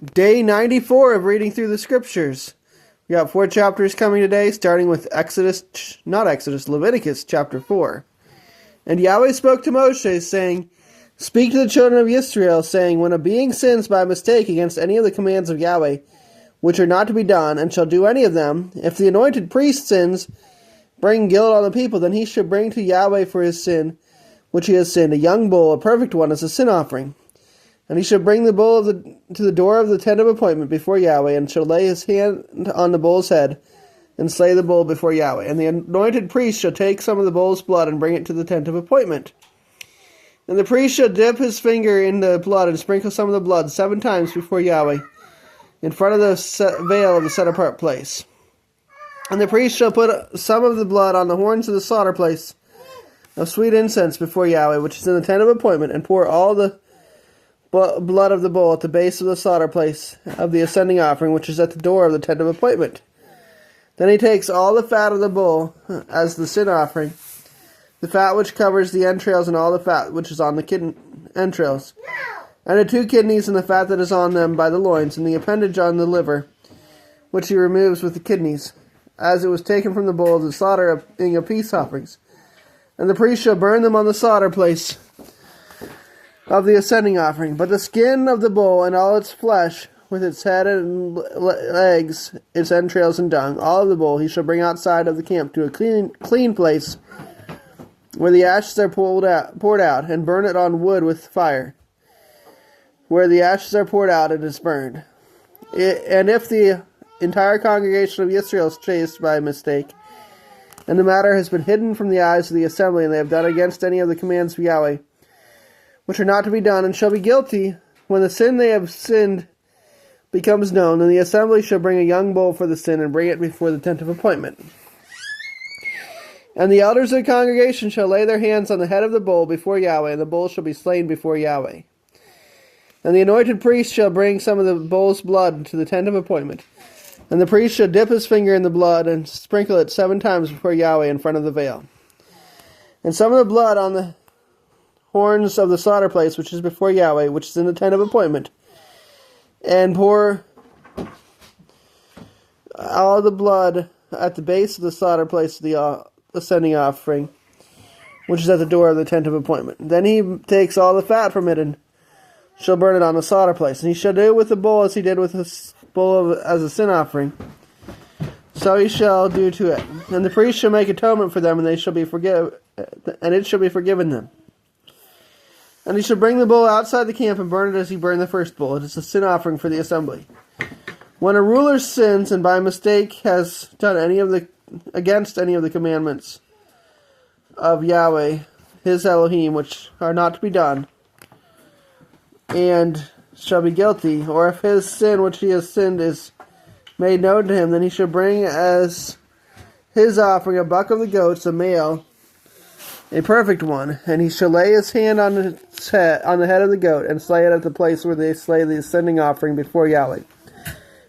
Day 94 of reading through the scriptures. We got 4 chapters coming today, starting with Leviticus chapter 4. And Yahweh spoke to Moshe, saying, Speak to the children of Israel, saying, When a being sins by mistake against any of the commands of Yahweh, which are not to be done, and shall do any of them, if the anointed priest sins, bring guilt on the people, then he shall bring to Yahweh for his sin, which he has sinned, a young bull, a perfect one, as a sin offering. And he shall bring the bull to the door of the tent of appointment before Yahweh, and shall lay his hand on the bull's head, and slay the bull before Yahweh. And the anointed priest shall take some of the bull's blood, and bring it to the tent of appointment. And the priest shall dip his finger in the blood, and sprinkle some of the blood 7 times before Yahweh, in front of the veil of the set-apart place. And the priest shall put some of the blood on the horns of the slaughter place of sweet incense before Yahweh, which is in the tent of appointment, and pour all the blood of the bull at the base of the slaughter place of the ascending offering, which is at the door of the tent of appointment. Then he takes all the fat of the bull as the sin offering, the fat which covers the entrails, and all the fat which is on the entrails, and the 2 kidneys and the fat that is on them by the loins, and the appendage on the liver, which he removes with the kidneys, as it was taken from the bull of the slaughtering of peace offerings. And the priest shall burn them on the slaughter place of the ascending offering. But the skin of the bull and all its flesh, with its head and legs, its entrails and dung, all of the bull he shall bring outside of the camp to a clean place, where the ashes are poured out, and burn it on wood with fire. Where the ashes are poured out, it is burned. And if the entire congregation of Israel is chased by mistake, and the matter has been hidden from the eyes of the assembly, and they have done against any of the commands of Yahweh, which are not to be done, and shall be guilty, when the sin they have sinned becomes known, then the assembly shall bring a young bull for the sin, and bring it before the tent of appointment. And the elders of the congregation shall lay their hands on the head of the bull before Yahweh, and the bull shall be slain before Yahweh. And the anointed priest shall bring some of the bull's blood to the tent of appointment. And the priest shall dip his finger in the blood, and sprinkle it 7 times before Yahweh in front of the veil. And some of the blood on the horns of the slaughter place, which is before Yahweh, which is in the tent of appointment, and pour all the blood at the base of the slaughter place of the ascending offering, which is at the door of the tent of appointment. Then he takes all the fat from it, and shall burn it on the slaughter place. And he shall do with the bull as he did with the bull as a sin offering, so he shall do to it. And the priest shall make atonement for them, and it shall be forgiven them. And he shall bring the bull outside the camp, and burn it as he burned the first bull. It is a sin offering for the assembly. When a ruler sins, and by mistake has done against any of the commandments of Yahweh, his Elohim, which are not to be done, and shall be guilty, or if his sin which he has sinned is made known to him, then he shall bring as his offering a buck of the goats, a male, a perfect one, and he shall lay his hand on the head of the goat, and slay it at the place where they slay the ascending offering before Yahweh.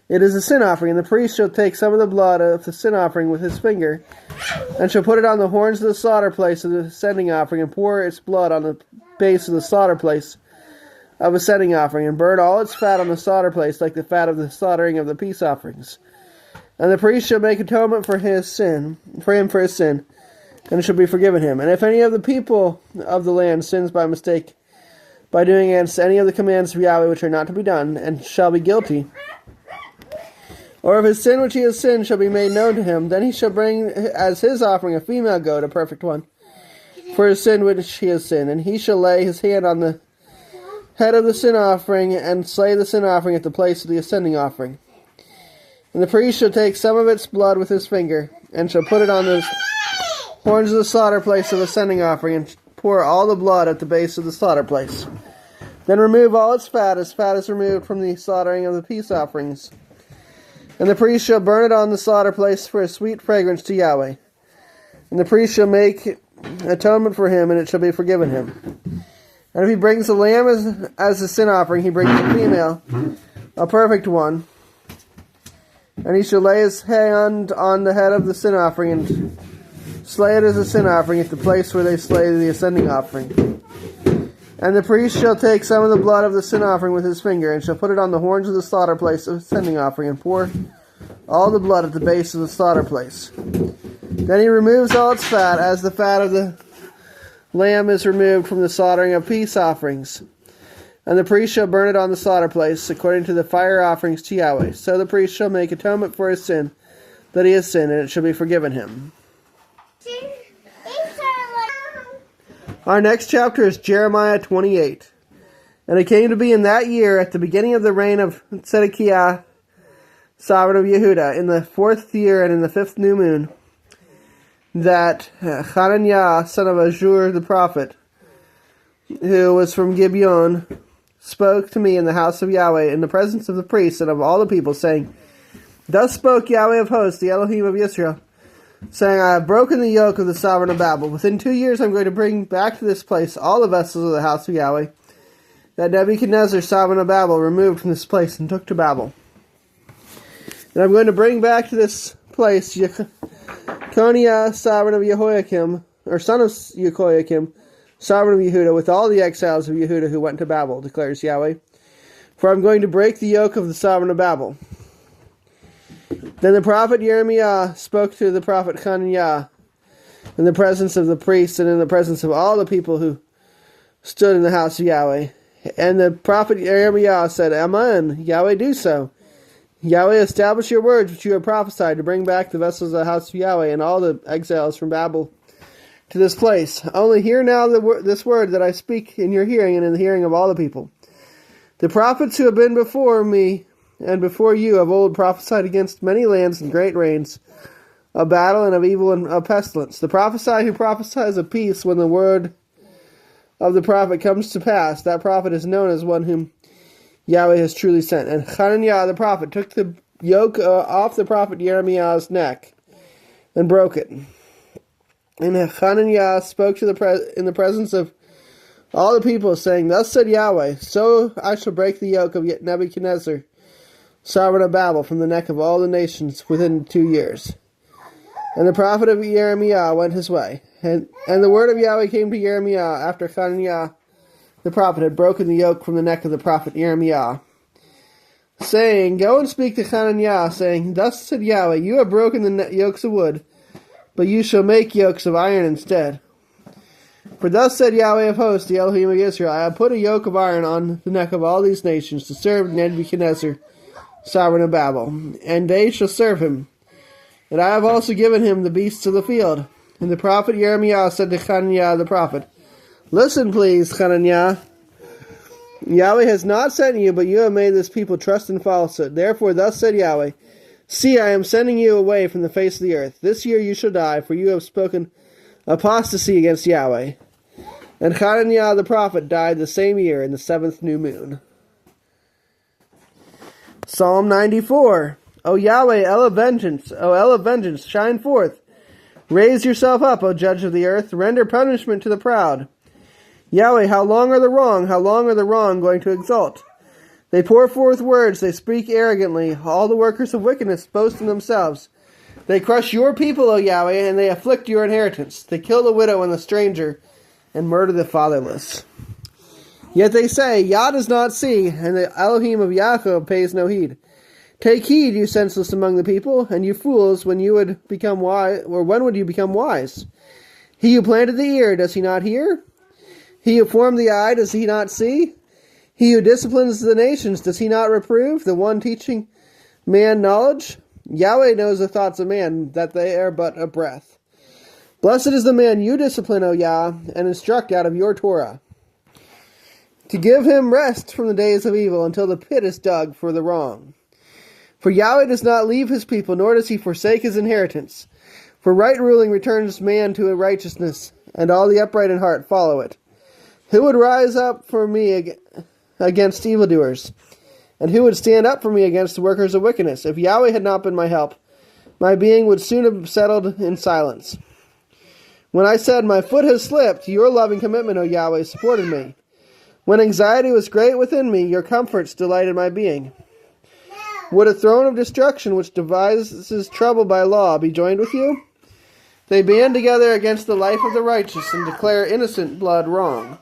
It is a sin offering, and the priest shall take some of the blood of the sin offering with his finger, and shall put it on the horns of the slaughter place of the ascending offering, and pour its blood on the base of the slaughter place of ascending offering, and burn all its fat on the slaughter place, like the fat of the slaughtering of the peace offerings. And the priest shall make atonement for him for his sin, and it shall be forgiven him. And if any of the people of the land sins by mistake, by doing against any of the commands of Yahweh which are not to be done, and shall be guilty, or if his sin which he has sinned shall be made known to him, then he shall bring as his offering a female goat, a perfect one, for his sin which he has sinned. And he shall lay his hand on the head of the sin offering, and slay the sin offering at the place of the ascending offering. And the priest shall take some of its blood with his finger, and shall put it on the horns of the slaughter place of ascending offering, and pour all the blood at the base of the slaughter place. Then remove all its fat, as fat is removed from the slaughtering of the peace offerings. And the priest shall burn it on the slaughter place for a sweet fragrance to Yahweh. And the priest shall make atonement for him, and it shall be forgiven him. And if he brings the lamb as a sin offering, he brings a female, a perfect one. And he shall lay his hand on the head of the sin offering, and slay it as a sin offering at the place where they slay the ascending offering. And the priest shall take some of the blood of the sin offering with his finger, and shall put it on the horns of the slaughter place of sending offering, and pour all the blood at the base of the slaughter place. Then he removes all its fat, as the fat of the lamb is removed from the slaughtering of peace offerings. And the priest shall burn it on the slaughter place, according to the fire offerings to Yahweh. So the priest shall make atonement for his sin that he has sinned, and it shall be forgiven him. Our next chapter is Jeremiah 28. And it came to be in that year, at the beginning of the reign of Zedekiah, sovereign of Yehuda, in the 4th year and in the 5th new moon, that Hananiah, son of Azur the prophet, who was from Gibeon, spoke to me in the house of Yahweh, in the presence of the priests and of all the people, saying, Thus spoke Yahweh of hosts, the Elohim of Israel, saying, I have broken the yoke of the sovereign of Babel. Within 2 years I am going to bring back to this place all the vessels of the house of Yahweh, that Nebuchadnezzar, sovereign of Babel, removed from this place and took to Babel. And I'm going to bring back to this place Coniah, sovereign of Jehoiakim, or son of Jehoiakim, sovereign of Yehuda, with all the exiles of Yehuda who went to Babel, declares Yahweh. For I'm going to break the yoke of the sovereign of Babel. Then the prophet Jeremiah spoke to the prophet Hananiah in the presence of the priests and in the presence of all the people who stood in the house of Yahweh. And the prophet Jeremiah said, Amen, Yahweh do so. Yahweh, establish your words which you have prophesied to bring back the vessels of the house of Yahweh and all the exiles from Babel to this place. Only hear now this word that I speak in your hearing and in the hearing of all the people. The prophets who have been before me and before you of old prophesied against many lands and great rains, of battle and of evil and of pestilence. The prophesy who prophesies of peace when the word of the prophet comes to pass, that prophet is known as one whom Yahweh has truly sent. And Hananiah the prophet took the yoke off the prophet Jeremiah's neck and broke it. And Hananiah spoke to in the presence of all the people, saying, Thus said Yahweh, so I shall break the yoke of Nebuchadnezzar, sovereign of Babel, from the neck of all the nations within 2 years. And the prophet of Jeremiah went his way. And the word of Yahweh came to Jeremiah after Hananiah the prophet had broken the yoke from the neck of the prophet Jeremiah, saying, Go and speak to Hananiah, saying, Thus said Yahweh, you have broken the yokes of wood, but you shall make yokes of iron instead. For thus said Yahweh of hosts, the Elohim of Israel, I have put a yoke of iron on the neck of all these nations to serve Nebuchadnezzar, sovereign of Babel, and they shall serve him. And I have also given him the beasts of the field. And the prophet Jeremiah said to Hananiah the prophet, Listen, please, Hananiah. Yahweh has not sent you, but you have made this people trust in falsehood. Therefore, thus said Yahweh, See, I am sending you away from the face of the earth. This year you shall die, for you have spoken apostasy against Yahweh. And Hananiah the prophet died the same year in the 7th new moon. Psalm 94. O Yahweh, El of vengeance, O El of vengeance, shine forth. Raise yourself up, O judge of the earth. Render punishment to the proud. Yahweh, how long are the wrong? How long are the wrong going to exult? They pour forth words, they speak arrogantly. All the workers of wickedness boast in themselves. They crush your people, O Yahweh, and they afflict your inheritance. They kill the widow and the stranger, and murder the fatherless. Yet they say, Yah does not see, and the Elohim of Yaakov pays no heed. Take heed, you senseless among the people, and you fools, when you would become wise, or when would you become wise? He who planted the ear, does he not hear? He who formed the eye, does he not see? He who disciplines the nations, does he not reprove? The one teaching man knowledge? Yahweh knows the thoughts of man, that they are but a breath. Blessed is the man you discipline, O Yah, and instruct out of your Torah, to give him rest from the days of evil, until the pit is dug for the wrong. For Yahweh does not leave his people, nor does he forsake his inheritance. For right ruling returns man to righteousness, and all the upright in heart follow it. Who would rise up for me against evildoers? And who would stand up for me against the workers of wickedness? If Yahweh had not been my help, my being would soon have settled in silence. When I said, my foot has slipped, your loving commitment, O Yahweh, supported me. When anxiety was great within me, your comforts delighted my being. Would a throne of destruction which devises trouble by law be joined with you? They band together against the life of the righteous and declare innocent blood wrong.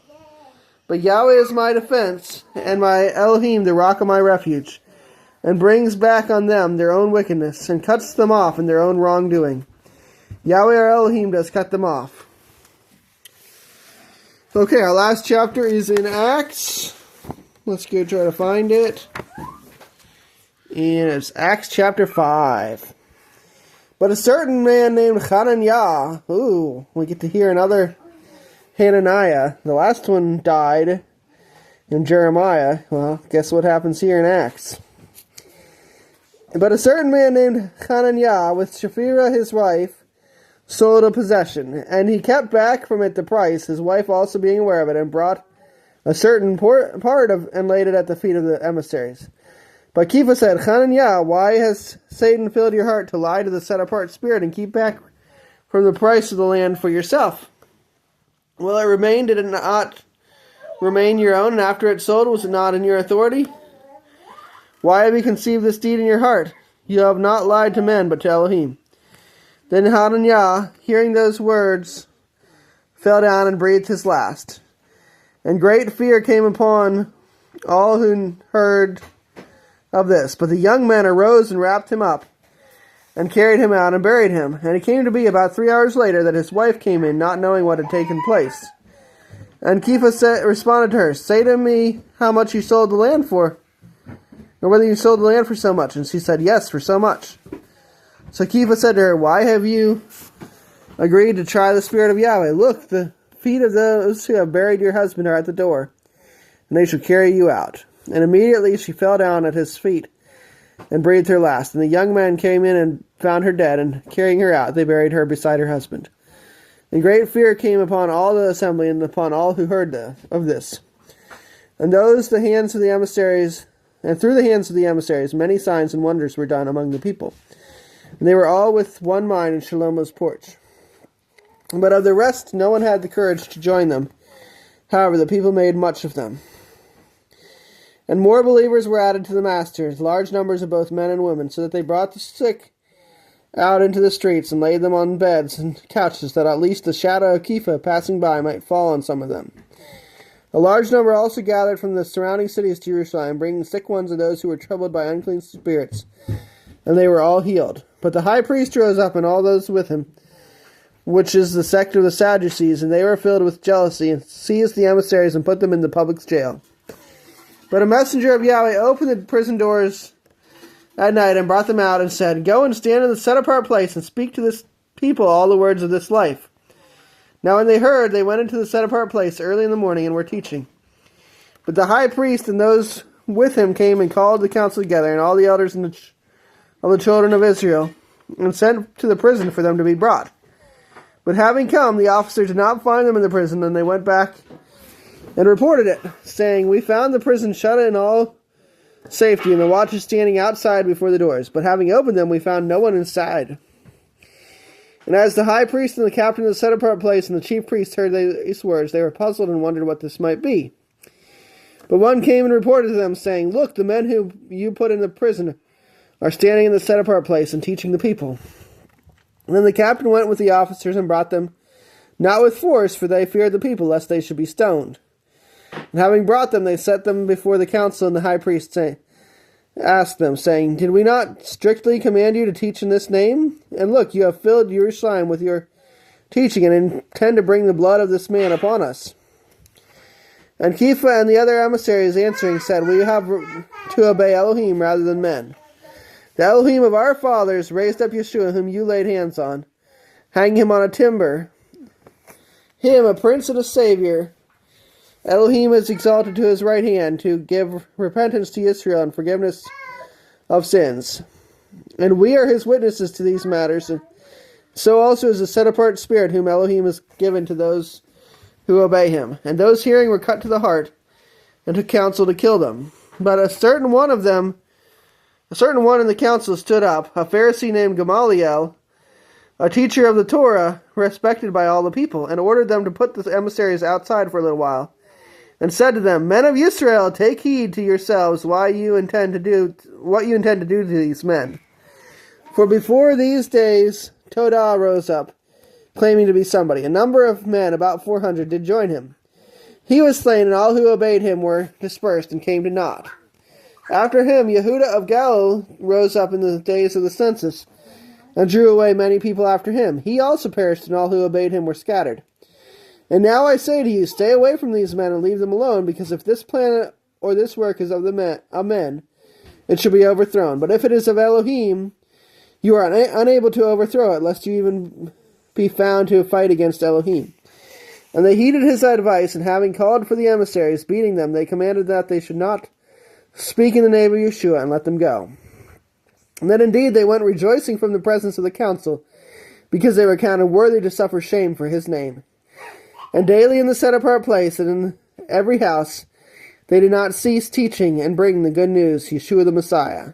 But Yahweh is my defense, and my Elohim the rock of my refuge, and brings back on them their own wickedness, and cuts them off in their own wrongdoing. Yahweh our Elohim does cut them off. Okay, our last chapter is in Acts. Let's go try to find it. And it's Acts chapter 5. But a certain man named Hananiah, we get to hear another Hananiah. The last one died in Jeremiah. Well, guess what happens here in Acts. But a certain man named Hananiah, with Shaphrah his wife, sold a possession, and he kept back from it the price, his wife also being aware of it, and brought a certain part of and laid it at the feet of the emissaries. But Kepha said, Hananiah, why has Satan filled your heart to lie to the set-apart spirit and keep back from the price of the land for yourself? Will it remain? Did it not remain your own? And after it sold, was it not in your authority? Why have you conceived this deed in your heart? You have not lied to men, but to Elohim. Then Hananiah, hearing those words, fell down and breathed his last. And great fear came upon all who heard of this. But the young men arose and wrapped him up, and carried him out and buried him. And it came to be about 3 hours later that his wife came in, not knowing what had taken place. And Kepha responded to her, Say to me how much you sold the land for, or whether you sold the land for so much. And she said, Yes, for so much. So Kepha said to her, Why have you agreed to try the Spirit of Yahweh? Look, the feet of those who have buried your husband are at the door, and they shall carry you out. And immediately she fell down at his feet, and breathed her last. And the young man came in and found her dead, and carrying her out, they buried her beside her husband. And great fear came upon all the assembly, and upon all who heard of this. And through the hands of the emissaries, many signs and wonders were done among the people. And they were all with one mind in Shlomo's porch. But of the rest, no one had the courage to join them. However, the people made much of them. And more believers were added to the masters, large numbers of both men and women, so that they brought the sick out into the streets and laid them on beds and couches, that at least the shadow of Kepha passing by might fall on some of them. A large number also gathered from the surrounding cities to Jerusalem, bringing sick ones and those who were troubled by unclean spirits, and they were all healed. But the high priest rose up, and all those with him, which is the sect of the Sadducees, and they were filled with jealousy, and seized the emissaries and put them in the public jail. But a messenger of Yahweh opened the prison doors at night and brought them out and said, Go and stand in the set-apart place and speak to this people all the words of this life. Now when they heard, they went into the set-apart place early in the morning and were teaching. But the high priest and those with him came and called the council together, and all the elders of the children of Israel, and sent to the prison for them to be brought. But having come, the officers did not find them in the prison, and they went back and reported it, saying, We found the prison shut in all safety, and the watchers standing outside before the doors. But having opened them, we found no one inside. And as the high priest and the captain of the set-apart place and the chief priest heard these words, they were puzzled and wondered what this might be. But one came and reported to them, saying, Look, the men who you put in the prison are standing in the set-apart place and teaching the people. And then the captain went with the officers and brought them, not with force, for they feared the people, lest they should be stoned. And having brought them, they set them before the council, and the high priest asked them, saying, Did we not strictly command you to teach in this name? And look, you have filled Jerusalem with your teaching, and intend to bring the blood of this man upon us. And Kepha and the other emissaries answering said, We have to obey Elohim rather than men. The Elohim of our fathers raised up Yeshua, whom you laid hands on, hanging him on a timber. Him, a prince and a savior, Elohim has exalted to his right hand to give repentance to Israel and forgiveness of sins. And we are his witnesses to these matters, and so also is the set-apart spirit whom Elohim has given to those who obey him. And those hearing were cut to the heart, and took counsel to kill them. But a certain one in the council stood up, a Pharisee named Gamaliel, a teacher of the Torah, respected by all the people, and ordered them to put the emissaries outside for a little while, and said to them, Men of Israel, take heed to yourselves what you intend to do to these men. For before these days Todah rose up, claiming to be somebody. A number of men, about 400, did join him. He was slain, and all who obeyed him were dispersed and came to naught. After him, Yehuda of Galilee rose up in the days of the census, and drew away many people after him. He also perished, and all who obeyed him were scattered. And now I say to you, stay away from these men and leave them alone, because if this plan or this work is of men, it shall be overthrown. But if it is of Elohim, you are unable to overthrow it, lest you even be found to fight against Elohim. And they heeded his advice, and having called for the emissaries, beating them, they commanded that they should not speak in the name of Yeshua, and let them go. And then indeed they went rejoicing from the presence of the council, because they were counted worthy to suffer shame for his name. And daily in the set-apart place, and in every house, they did not cease teaching and bringing the good news, Yeshua the Messiah.